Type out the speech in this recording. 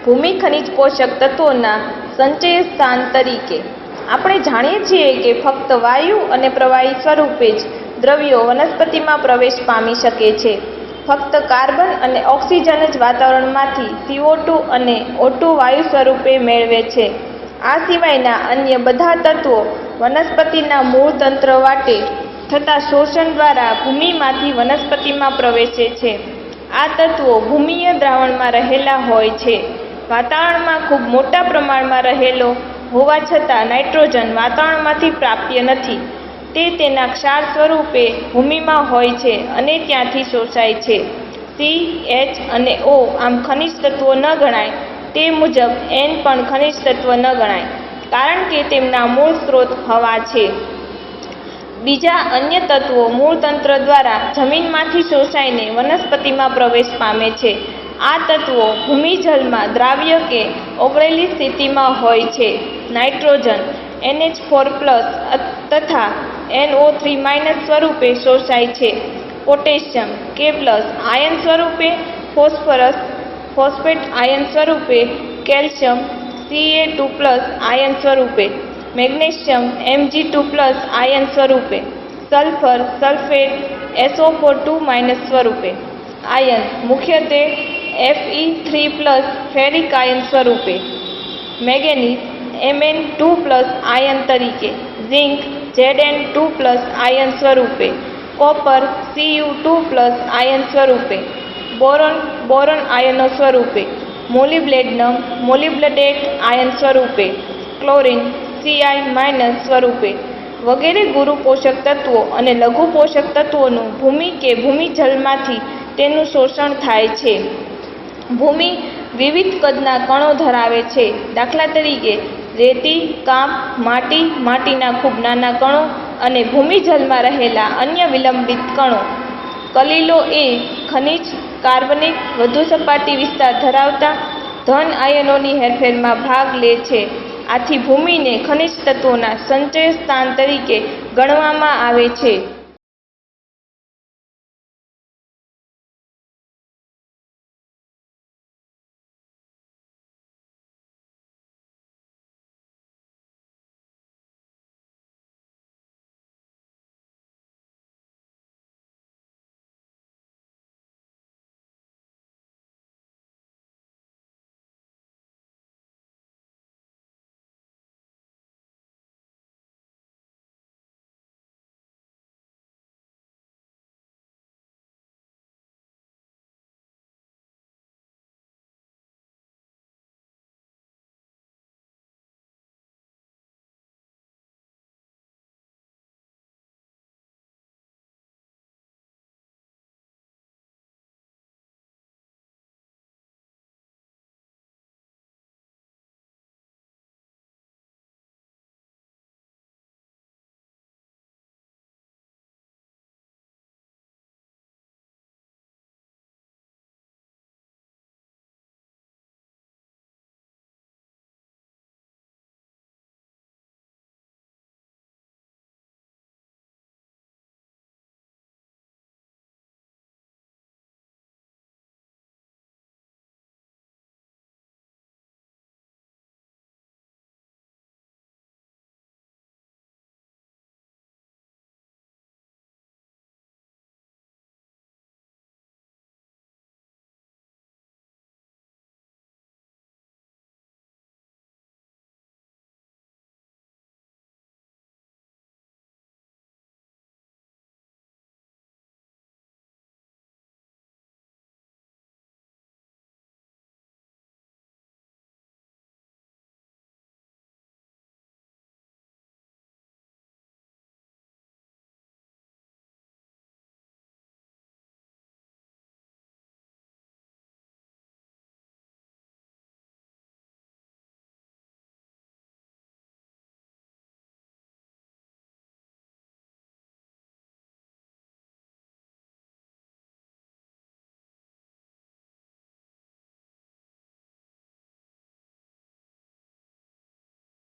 ભૂમિ ખનિજ પોષક તત્વોના સંચય સ્થાન તરીકે આપણે જાણીએ છીએ કે ફક્ત વાયુ અને પ્રવાહી સ્વરૂપે જ દ્રવ્યો વનસ્પતિમાં પ્રવેશ પામી શકે છે. ફક્ત કાર્બન અને ઓક્સિજન જ વાતાવરણમાંથી CO2 અને O2 વાયુ સ્વરૂપે મેળવે છે. આ સિવાયના અન્ય બધા તત્વો વનસ્પતિના મૂળ તંત્ર વાટે થતા શોષણ દ્વારા ભૂમિમાંથી વનસ્પતિમાં પ્રવેશે છે. આ તત્વો ભૂમિય દ્રાવણમાં રહેલા હોય છે. વાતાવરણમાં ખૂબ મોટા પ્રમાણમાં રહેલો હોવા છતાં નાઇટ્રોજન વાતાવરણમાંથી પ્રાપ્ય નથી. તે તેના ક્ષાર સ્વરૂપે ભૂમિમાં હોય છે અને ત્યાંથી શોષાય છે. C, H અને O આમ ખનિજ તત્વો ન ગણાય તે મુજબ N પણ ખનિજ તત્વ ન ગણાય, કારણ કે તેમના મૂળ સ્ત્રોત હવા છે. બીજા અન્ય તત્વો મૂળ તંત્ર દ્વારા જમીનમાંથી શોષાઈને વનસ્પતિમાં પ્રવેશ પામે છે. આ તત્વો ભૂમિજલમાં દ્રાવ્ય કે ઓગળેલી સ્થિતિમાં હોય છે. નાઇટ્રોજન NH4+ તથા NO3- સ્વરૂપે શોષાય છે. પોટેશિયમ K+ આયન સ્વરૂપે, ફોસ્ફરસ ફોસ્ફેટ આયન સ્વરૂપે, કેલ્શિયમ Ca2+ આયન સ્વરૂપે, મેગ્નેશિયમ Mg2+ આયન સ્વરૂપે, સલ્ફર સલ્ફેટ SO4² સ્વરૂપે. આયન મુખ્યત્વે Fe3+ ફેરિક આયન સ્વરૂપે, મેંગેનીઝ Mn2+ આયન તરીકે, ઝિંક Zn2+ આયન સ્વરૂપે, કોપર Cu2+ આયન સ્વરૂપે, બોરોન આયનો સ્વરૂપે, મોલિબ્ડેનમ મોલિબ્ડેટ આયન સ્વરૂપે, ક્લોરિન Ci- સ્વરૂપે વગેરે ગુરુ પોષક તત્વો અને લઘુ પોષક તત્વોનું ભૂમિ કે ભૂમિજલમાંથી તેનું શોષણ થાય છે. ભૂમિ વિવિધ કદના કણો ધરાવે છે. દાખલા તરીકે રેતી, કાંપ, માટી, માટીના ખૂબ નાના કણો અને ભૂમિજલમાં રહેલા અન્ય વિલંબિત કણો. કલીલો એ ખનિજ, કાર્બનિક, વધુ સપાટી વિસ્તાર ધરાવતા ધન આયનોની હેરફેરમાં ભાગ લે છે. આથી ભૂમિને ખનિજ તત્વોના સંચય સ્થાન તરીકે ગણવામાં આવે છે.